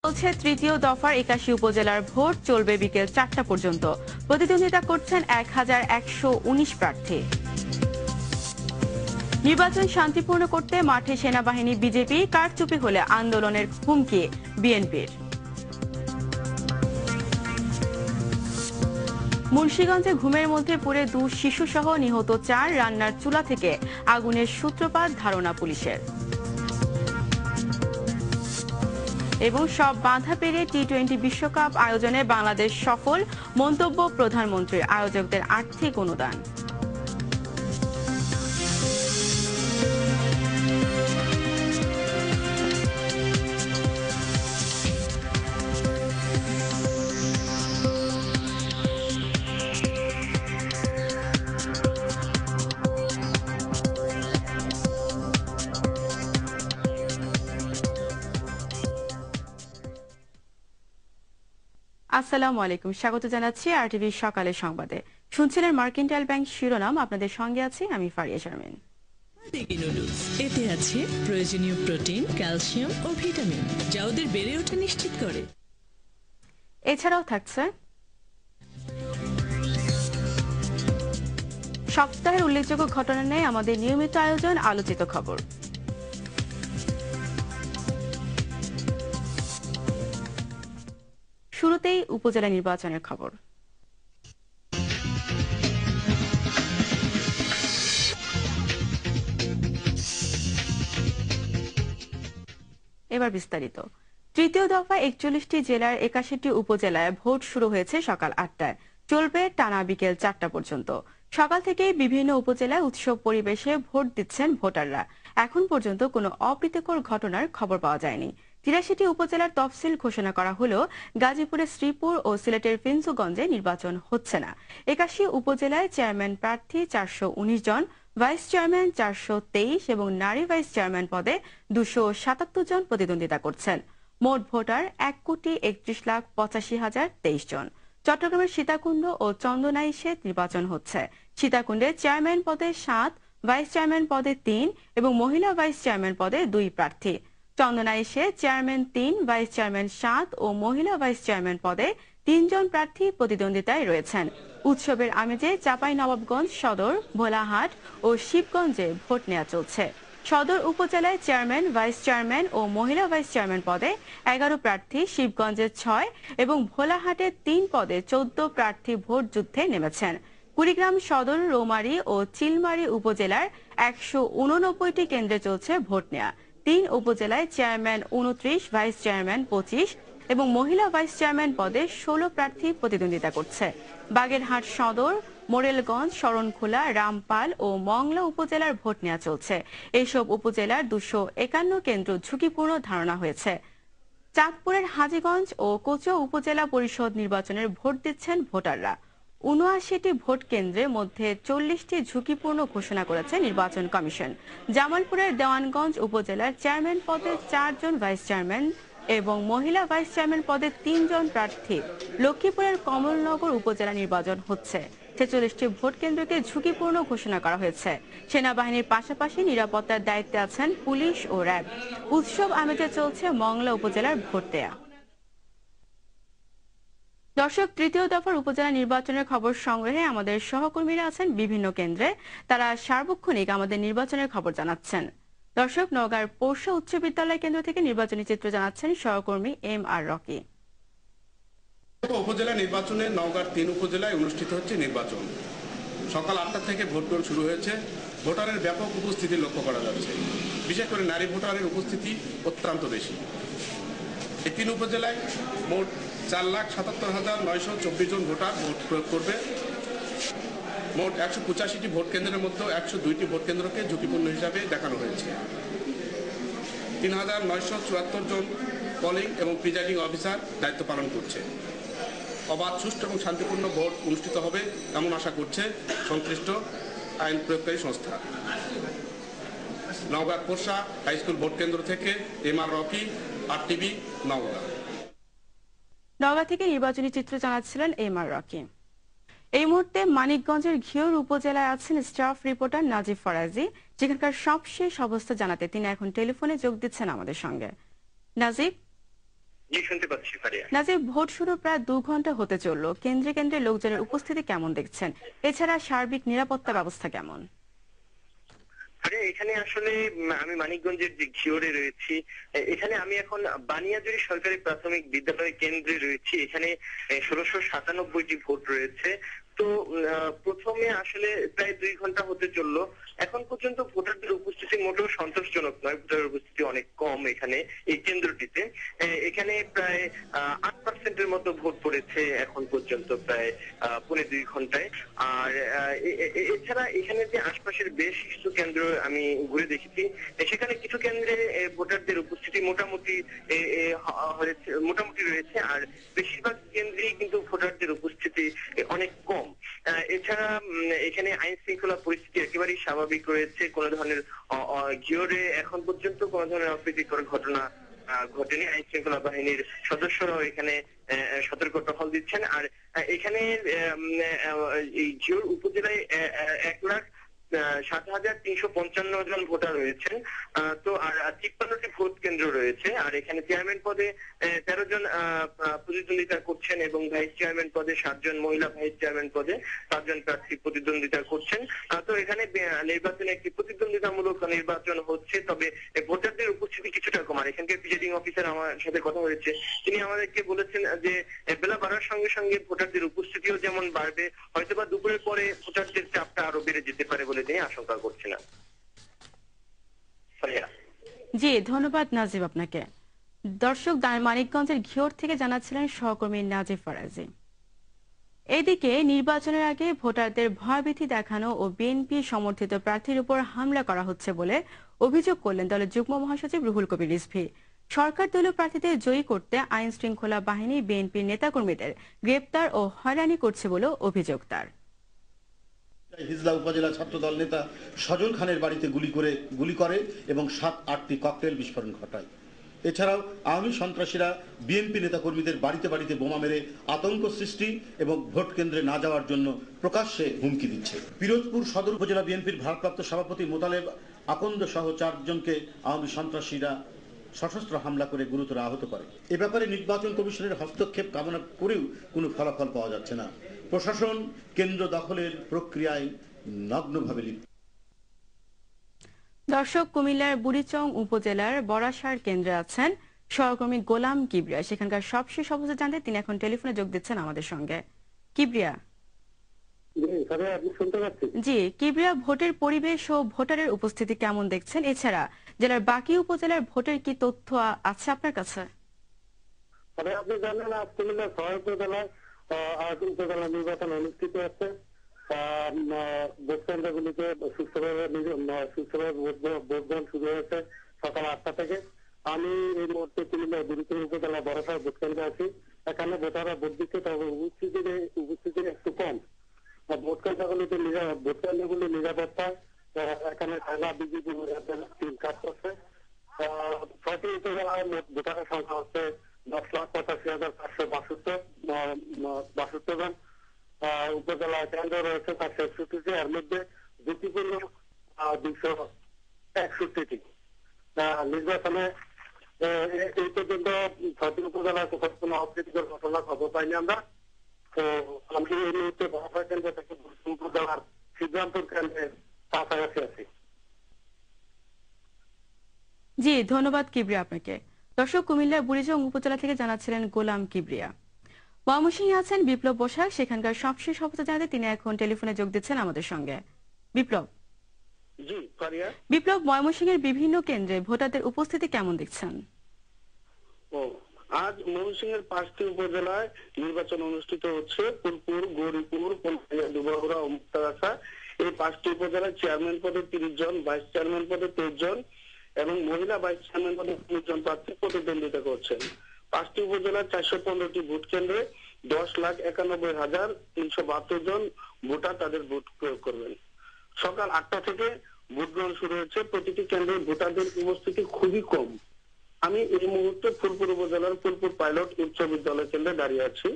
চলছে তৃতীয় দফার ৮১ উপজেলার ভোট চলবে বিকেল ৪টা পর্যন্ত। প্রতিদ্বন্দ্বিতা করছেন ১,১১৯ প্রার্থী। নির্বাচন শান্তিপূর্ণ করতে মাঠে সেনাবাহিনী, বিজেপি কারচুপি হলে আন্দোলনের হুমকি বিএনপির। মুন্সিগঞ্জে ঘুমের মধ্যে পড়ে ২ শিশুসহ নিহত ৪, রান্নার চুলা থেকে আগুনের সূত্রপাত ধারণা পুলিশের। এবং সব বাধা পেরিয়ে টি-20 বিশ্বকাপ আয়োজনে বাংলাদেশ সফল, মন্তব্য প্রধানমন্ত্রীর। আয়োজকদের আর্থিক অনুদান। আসসালামু আলাইকুম, স্বাগত জানাচ্ছি আরটিভি সকালের সংবাদে। শুনছিলেন মার্কেন্টাইল ব্যাংক শিরোনাম, আপনাদের সঙ্গে আছি আমি ফারিয়া শারমিন। এতে আছে প্রয়োজনীয় প্রোটিন, ক্যালসিয়াম ও ভিটামিন, যা ওদের বেড়ে ওঠা নিশ্চিত করে। এছাড়াও থাকছে সপ্তাহের উল্লেখযোগ্য ঘটনা নিয়ে আমাদের নিয়মিত আয়োজন আলোচিত খবর। শুরুতেই উপজেলা নির্বাচনের খবর। এবার বিস্তারিত। তৃতীয় দফা ৪১টি জেলার ৮১টি উপজেলায় ভোট শুরু হয়েছে সকাল ৮টায়, চলবে টানা বিকেল ৪টা পর্যন্ত। সকাল থেকেই বিভিন্ন উপজেলায় উৎসব পরিবেশে ভোট দিচ্ছেন ভোটাররা। এখন পর্যন্ত কোনো অপ্রীতিকর ঘটনার খবর পাওয়া যায়নি। ৮৩টি উপজেলার তফসিল ঘোষণা করা হলেও গাজীপুরের শ্রীপুর ও সিলেটের ফিঞ্চুগঞ্জে নির্বাচন হচ্ছে না। ৮১ উপজেলায় চেয়ারম্যান প্রার্থী ৪১৯ জন, ভাইস চেয়ারম্যান ৪২৩ এবং নারী ভাইস চেয়ারম্যান পদে ২৭৭ জন প্রতিদ্বন্দ্বিতা করছেন। মোট ভোটার ১,৩১,৮৫,০২৩ জন। চট্টগ্রামের সীতাকুণ্ড ও চন্দনাইশে নির্বাচন হচ্ছে। সীতাকুণ্ডে চেয়ারম্যান পদে ৭, ভাইস চেয়ারম্যান পদে ৩ এবং মহিলা ভাইস চেয়ারম্যান পদে ২ প্রার্থী। চন্দনাইশে চেয়ারম্যান ৩, ভাইস চেয়ারম্যান ৭ ও মহিলা ভাইস চেয়ারম্যান পদে ৩ জন প্রার্থী প্রতিদ্বন্দ্বিতায় রয়েছেন। উৎসবের আমেজে চাঁপাইনবাবগঞ্জ সদর, ভোলাহাট ও শিবগঞ্জে ভোট নেওয়া চলছে। সদর উপজেলায় চেয়ারম্যান, ভাইস চেয়ারম্যান ও মহিলা ভাইস চেয়ারম্যান পদে ১১ প্রার্থী, শিবগঞ্জে ৬ এবং ভোলাহাটে ৩ পদে ১৪ প্রার্থী ভোট যুদ্ধে নেমেছেন। কুড়িগ্রাম সদর, রৌমারী ও চিলমারী উপজেলার ১৮৯টি কেন্দ্রে চলছে ভোট নেওয়া। ৩ উপজেলায় চেয়ারম্যান ২৯, ভাইস চেয়ারম্যান ২৫ এবং মহিলা ভাইস চেয়ারম্যান পদে ১৬ প্রার্থী প্রতিদ্বন্দ্বিতা করছে। বাগেরহাট সদর, মোরেলগঞ্জ, শরণখোলা, রামপাল ও মংলা উপজেলার ভোট নেওয়া চলছে। এইসব উপজেলার ২৫১ কেন্দ্র ঝুঁকিপূর্ণ ধারণা হয়েছে। চাঁদপুরের হাজীগঞ্জ ও কোচুয়া উপজেলা পরিষদ নির্বাচনের ভোট দিচ্ছেন ভোটাররা। ৭৯টি ভোট কেন্দ্রের মধ্যে ৪০টি ঝুঁকিপূর্ণ ঘোষণা করেছে নির্বাচন কমিশন। জামালপুরের দেওয়ানগঞ্জ উপজেলার চেয়ারম্যান পদে ৪ জন ভাইস চেয়ারম্যান এবং মহিলা ভাইস চেয়ারম্যান পদে ৩ জন প্রার্থী। লক্ষ্মীপুরের কমলনগর উপজেলা নির্বাচন হচ্ছে। ৪৬টি ভোট কেন্দ্রকে ঝুঁকিপূর্ণ ঘোষণা করা হয়েছে। সেনাবাহিনীর পাশাপাশি নিরাপত্তার দায়িত্বে আছেন পুলিশ ও র্যাব। উৎসব আমেজে চলছে মংলা উপজেলার ভোট দেয়া। দর্শক, তৃতীয় দফার উপজেলা নির্বাচনের খবর সংগ্রহে আমাদের সহকর্মীরা আছেন বিভিন্ন কেন্দ্রে। তারা সার্বক্ষণিক আমাদের নির্বাচনের খবর জানাচ্ছেন। দর্শক, নওগাঁর পোরশা উচ্চ বিদ্যালয় কেন্দ্র থেকে নির্বাচনী চিত্র জানাচ্ছেন সহকর্মী MR রকি। উপজেলা নির্বাচনে নওগাঁর ৩ উপজেলায় অনুষ্ঠিত হচ্ছে নির্বাচন। সকাল ৮টা থেকে ভোট গ্রহণ শুরু হয়েছে। ভোটারের ব্যাপক উপস্থিতি লক্ষ্য করা যাচ্ছে। বিশেষ করে নারী ভোটারের উপস্থিতি অত্যন্ত বেশি। এই ৩ উপজেলায় মোট ৪,৭৭,৯২৪ জন ভোটার ভোট প্রয়োগ করবে। মোট ১৮৫টি ভোট কেন্দ্রের মধ্যে ১০২টি ভোট কেন্দ্রকে ঝুঁকিপূর্ণ হিসাবে দেখানো হয়েছে। ৩,৯৭৪ জন পোলিং এবং প্রিজাইডিং অফিসার দায়িত্ব পালন করছে। অবাধ, সুষ্ঠু এবং শান্তিপূর্ণ ভোট অনুষ্ঠিত হবে এমন আশা করছে সংশ্লিষ্ট আইন প্রয়োগকারী সংস্থা। Naogaon Porsha high school vote কেন্দ্র থেকে MR Rocky, RTV Naogaon. Naogaon থেকে নির্বাচনী চিত্র জানাচ্ছিলেন MR রকি। এই মুহূর্তে মানিকগঞ্জের ঘিওর উপজেলায় আছেন স্টাফ রিপোর্টার নাজিব ফরাজি। যেখানকার সবশেষ অবস্থা জানাতে তিনি এখন টেলিফোনে যোগ দিচ্ছেন আমাদের সঙ্গে। নাজিব। জি, শুনতে পাচ্ছি ফারিয়া। নাজিব, ভোট শুরু প্রায় 2 ঘন্টা হতে চললো, কেন্দ্রে কেন্দ্রে লোকজনের উপস্থিতি কেমন দেখছেন? এছাড়া সার্বিক নিরাপত্তা ব্যবস্থা কেমন? আরে এখানে আসলে আমি মানিকগঞ্জের যে ঘিওরে রয়েছি, এখানে আমি এখন বানিয়াজুরি সরকারি প্রাথমিক বিদ্যালয় কেন্দ্রে রয়েছি। এখানে 1697টি ভোট রয়েছে। তো প্রথমে আসলে প্রায় 2 ঘন্টা হতে চললো। এখন পর্যন্ত ভোটারদের উপস্থিতি মোটেও সন্তোষজনক নয়, ভোটারের উপস্থিতি অনেক কম এখানে এই কেন্দ্রটিতে। এখানে প্রায় 8%-এর মতো ভোট পড়েছে এখন পর্যন্ত, প্রায় 2.25 ঘন্টায়। আর এছাড়া এখানে যে আশপাশের বেশ কিছু কেন্দ্র আমি ঘুরে দেখেছি, সেখানে কিছু কেন্দ্রে ভোটারদের উপস্থিতি মোটামুটি রয়েছে, আর বেশিরভাগ কেন্দ্রেই কিন্তু ভোটারদের উপস্থিতি অনেক কম। এছাড়া এখানে আইন শৃঙ্খলা পরিস্থিতি একেবারেই স্বাভাবিক রয়েছে। কোন ধরনের ঘিওরে এখন পর্যন্ত কোন ধরনের অপ্রীতিকর ঘটনা ঘটেনি। আইন শৃঙ্খলা বাহিনীর সদস্যরাও এখানে সতর্ক টহল দিচ্ছেন। আর এখানে এই ঘিওর উপজেলায় 1,07,355 জন ভোটার রয়েছেন। তো আর 53টি ভোট কেন্দ্র রয়েছে। আর এখানে চেয়ারম্যান পদে 13 জন প্রতিদ্বন্দ্বিতা করছেন এবং ভাইস চেয়ারম্যান পদে 7 জন, মহিলা ভাইস চেয়ারম্যান পদে 7 জন প্রার্থী প্রতিদ্বন্দ্বিতা করছেন। তো এখানে নির্বাচনে একটি প্রতিদ্বন্দ্বিতামূলক নির্বাচন হচ্ছে, তবে ভোটারদের উপস্থিতি কিছুটা কম। আর এখানকার প্রিজাইডিং অফিসার আমার সাথে কথা হয়েছে, তিনি আমাদেরকে বলেছেন যে বেলা বাড়ার সঙ্গে সঙ্গে ভোটারদের উপস্থিতিও যেমন বাড়বে, হয়তোবা দুপুরের পরে ভোটারদের চাপটা আরো বেড়ে যেতে পারে বলে তিনি আশঙ্কা করছিলেন। জি, ধন্যবাদ নাজিব আপনাকে। দর্শক, মানিকগঞ্জের ঘিওর থেকে জানাচ্ছিলেন সহকর্মী নাজিব ফরাজি। এদিকে নির্বাচনের আগে ভোটারদের ভয়ভীতি দেখানো ও বিএনপি সমর্থিত প্রার্থীর উপর হামলা করা হচ্ছে বলে অভিযোগ করলেন দলের যুগ্ম মহাসচিব রুহুল কবির রিজভী। সরকার দলীয় প্রার্থীদের জয়ী করতে আইন শৃঙ্খলা বাহিনী বিএনপির নেতাকর্মীদের গ্রেপ্তার ও হয়রানি করছে বলে অভিযোগ তার। হিজলা উপজেলা ছাত্রদল নেতা সজল খানের বাড়িতে গুলি করে এবং 7-8টি ককটেল বিস্ফোরণ ঘটায়। এছাড়াও আওয়ামী সন্ত্রাসীরা বিএনপি নেতাকর্মীদের বাড়িতে বাড়িতে বোমা মেরে আতঙ্ক সৃষ্টি এবং ভোট কেন্দ্রে না যাওয়ার জন্য প্রকাশ্যে হুমকি দিচ্ছে। পিরোজপুর সদর উপজেলা বিএনপির ভারপ্রাপ্ত সভাপতি মোতালেব আকন্দ সহ 4 জনকে আওয়ামী সন্ত্রাসীরা সশস্ত্র হামলা করে গুরুতর আহত করে। এ ব্যাপারে নির্বাচন কমিশনের হস্তক্ষেপ কামনা করেও কোনো ফলাফল পাওয়া যাচ্ছে না। প্রশাসন কেন্দ্র দখলের প্রক্রিয়ায় নগ্নভাবে লিপ্ত। দর্শক, কুমিল্লার বুড়িচং উপজেলার বড়াসার কেন্দ্রে আছেন সহকর্মী গোলাম কিবরিয়া। সেখানকার সবশেষ অবস্থা জানতে তিনি এখন টেলিফোনে যোগ দিচ্ছেন আমাদের সঙ্গে। কিবরিয়া। জি কিবরিয়া, ভোটের পরিবেশ ও ভোটারের উপস্থিতি কেমন দেখছেন? এছাড়া জেলার বাকি উপজেলার ভোটের কি তথ্য আছে আপনার কাছে? আপনি জানেন আজ কুমিল্লা 6 উপজেলায় উপজেলা নির্বাচন অনুষ্ঠিত হচ্ছে। ভোট কেন্দ্রগুলিতে সুষ্ঠুভাবে ভোট গ্রহণ শুরু হয়েছে সকাল 8টা থেকে। আমি এই মুহূর্তে কুমিল্লা বুড়িচং উপজেলা বড়সার ভোট কেন্দ্রে আছি। এখানে ভোটাররা ভোট দিচ্ছে, তবে উপস্থিতি একটু কম। ভোট কেন্দ্রগুলি নিরাপত্তা, এখানে থানা বিজিবি টিম কাজ করছে। 6টি উপজেলায় মোট ভোটারের সংখ্যা হচ্ছে 10,85,462 জন। উপজেলা কেন্দ্র রয়েছে 461টি, এর মধ্যে ঝুঁকিপূর্ণ 261টি। নির্বাচনে এই পর্যন্ত 6টি উপজেলায় কোনো অপ্রীতিকর ঘটনার খবর পাইনি আমরা। তো আমি এই মুহূর্তে বড়াসার কেন্দ্র থেকে উপজেলার সিদ্ধান্তর কেন্দ্রে কাছাকাছি আছি। জি, ধন্যবাদ কিবরিয়া আপনাকে। দর্শক, কুমিল্লার বুড়িচং উপজেলা থেকে জানাচ্ছিলেন গোলাম কিবরিয়া। ময়মনসিংহে আছেন বিপ্লব বসাক। সেখানকার সবশেষ অবস্থা জানাতে তিনি এখন টেলিফোনে যোগ দিচ্ছেন আমাদের সঙ্গে। বিপ্লব। জি ফারিয়া। বিপ্লব, ময়মনসিংহের বিভিন্ন কেন্দ্রে ভোটারদের উপস্থিতি কেমন দেখছেন? আজ ময়মনসিংহের 5টি উপজেলায় নির্বাচন অনুষ্ঠিত হচ্ছে। ফুলপুর, গৌরীপুর, দুবগুড়া ও মুক্তাগাছা। এই 5টি উপজেলায় চেয়ারম্যান পদে 30 জন, ভাইস চেয়ারম্যান পদে 23 জন এবং মহিলা ভাইস চেয়ারম্যান পদে 30 জন প্রার্থী প্রতিদ্বন্দ্বিতা করছেন। 5টি উপজেলার 415টি ভোট কেন্দ্রে 10,91,372 জন ভোটার তাদের ভোট প্রয়োগ করবেন। সকাল 8টা থেকে ভোট গ্রহণ শুরু হয়েছে। প্রতিটি কেন্দ্রে ভোটারদের উপস্থিতি খুবই কম। আমি এই মুহূর্তে ফুলপুর উপজেলার ফুলপুর পাইলট উচ্চ বিদ্যালয় কেন্দ্রে দাঁড়িয়ে আছি।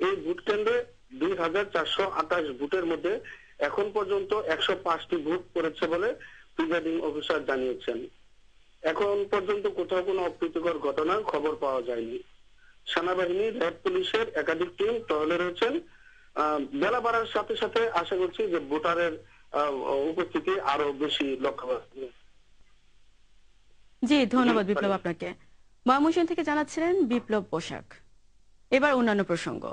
এই ভোট কেন্দ্রে 2,428 ভোটের মধ্যে এখন পর্যন্ত 105টি ভোট পড়েছে বলে প্রিজাইডিং অফিসার জানিয়েছেন। এখন পর্যন্ত কোথাও কোনো অপ্রীতিকর ঘটনার খবর পাওয়া যায়নি। সেনাবাহিনী, র্যাব, পুলিশের একাধিক টিম টহলে রয়েছেন। বেলা বাড়ার সাথে সাথে আশা করছি যে ভোটারের উপস্থিতি আরো বেশি লক্ষ্য করা যাবে। জি, ধন্যবাদ বিপ্লব আপনাকে। ময়মনসিংহ থেকে জানাচ্ছিলেন বিপ্লব পোশাক। এবার অন্যান্য প্রসঙ্গ।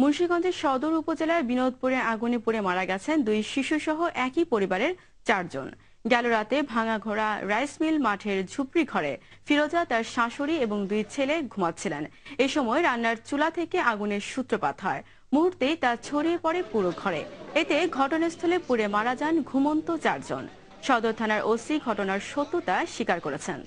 মুন্সিগঞ্জের সদর উপজেলার বিনোদপুরে আগুনে পুড়ে মারা গেছেন 2 শিশু সহ একই পরিবারের 4 জন। গেল রাতে ভাঙাঘোড়া রাইস মিল মাঠের ঝুপড়ি ঘরে ফিরোজা, তার শাশুড়ি এবং 2 ছেলে ঘুমাচ্ছিলেন। এই সময় রান্নার চুলা থেকে আগুনের সূত্রপাত হয়। মুহূর্তেই তা ছড়িয়ে পড়ে পুরো ঘরে। এতে ঘটনাস্থলে পুড়ে মারা যান ঘুমন্ত 4 জন। সদর থানার ওসি ঘটনার সত্যতা স্বীকার করেছেন।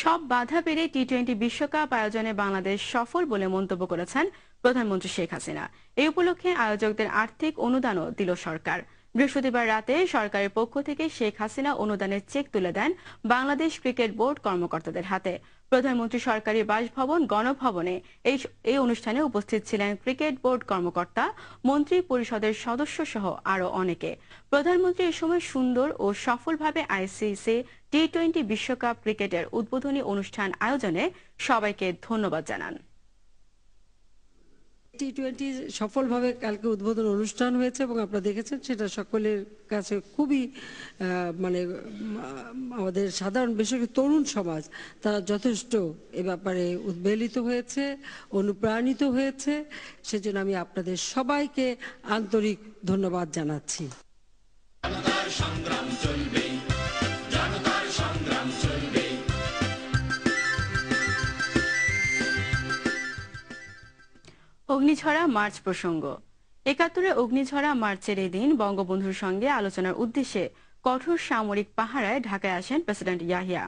সব বাধা পেরে টি-20 বিশ্বকাপ আয়োজনে বাংলাদেশ সফল বলে মন্তব্য করেছেন প্রধানমন্ত্রী শেখ হাসিনা। এই উপলক্ষে আয়োজকদের আর্থিক অনুদানও দিল সরকার। বৃহস্পতিবার রাতে সরকারের পক্ষ থেকে শেখ হাসিনা অনুদানের চেক তুলে দেন বাংলাদেশ ক্রিকেট বোর্ড কর্মকর্তাদের হাতে। প্রধানমন্ত্রী সরকারি বাসভবন গণভবনে এই অনুষ্ঠানে উপস্থিত ছিলেন ক্রিকেট বোর্ড কর্মকর্তা, মন্ত্রী পরিষদের সদস্য সহ আরো অনেকে। প্রধানমন্ত্রী এ সময় সুন্দর ও সফলভাবে আইসিসি টি-20 বিশ্বকাপ ক্রিকেটের উদ্বোধনী অনুষ্ঠান আয়োজনে সবাইকে ধন্যবাদ জানান। টি-20 সফলভাবে কালকে উদ্বোধন অনুষ্ঠান হয়েছে এবং আপনারা দেখেছেন সেটা সকলের কাছে খুবই আমাদের সাধারণ বিশেষ করে তরুণ সমাজ তারা যথেষ্ট এ ব্যাপারে উদ্বেলিত হয়েছে, অনুপ্রাণিত হয়েছে। সেজন্য আমি আপনাদের সবাইকে আন্তরিক ধন্যবাদ জানাচ্ছি। অগ্নিঝরা মার্চ প্রসঙ্গ। ৭১ অগ্নিঝরা মার্চের এই দিন বঙ্গবন্ধুর সঙ্গে আলোচনার উদ্দেশ্যে কঠোর সামরিক পাহারায় ঢাকায় আসেন প্রেসিডেন্ট ইয়াহিয়া।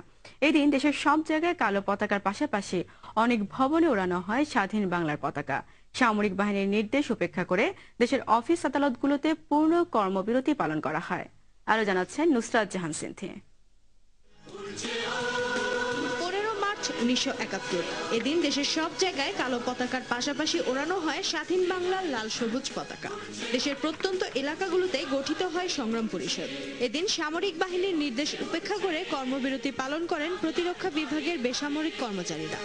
এদিন দেশের সব জায়গায় কালো পতাকার পাশাপাশি অনেক ভবনে ওড়ানো হয় স্বাধীন বাংলার পতাকা। সামরিক বাহিনীর নির্দেশ উপেক্ষা করে দেশের অফিস আদালতগুলোতে পূর্ণ কর্মবিরতি পালন করা হয়। আরো জানাচ্ছেন নুসরাত জাহান সিনথি। 1971 এদিন দেশের সব জায়গায় কালো পতাকার পাশাপাশি ওড়ানো হয় স্বাধীন বাংলার লাল সবুজ পতাকা। দেশের প্রত্যন্ত এলাকাগুলোতে গঠিত হয় সংগ্রাম পরিষদ। এদিন সামরিক বাহিনীর নির্দেশ উপেক্ষা করে কর্মবিরতি পালন করেন প্রতিরক্ষা বিভাগের বেসামরিক কর্মচারীরা।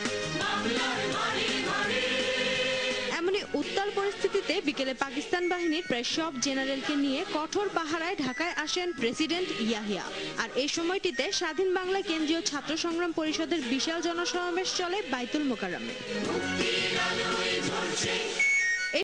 এমনই উত্তাল পরিস্থিতিতে বিকেলে পাকিস্তান বাহিনীর প্রায় সব জেনারেলকে নিয়ে কঠোর পাহারায় ঢাকায় আসেন প্রেসিডেন্ট ইয়াহিয়া। আর এই সময়টিতে স্বাধীন বাংলা কেন্দ্রীয় ছাত্র সংগ্রাম পরিষদের বিশাল জনসমাবেশ চলে বাইতুল মোকাররমে।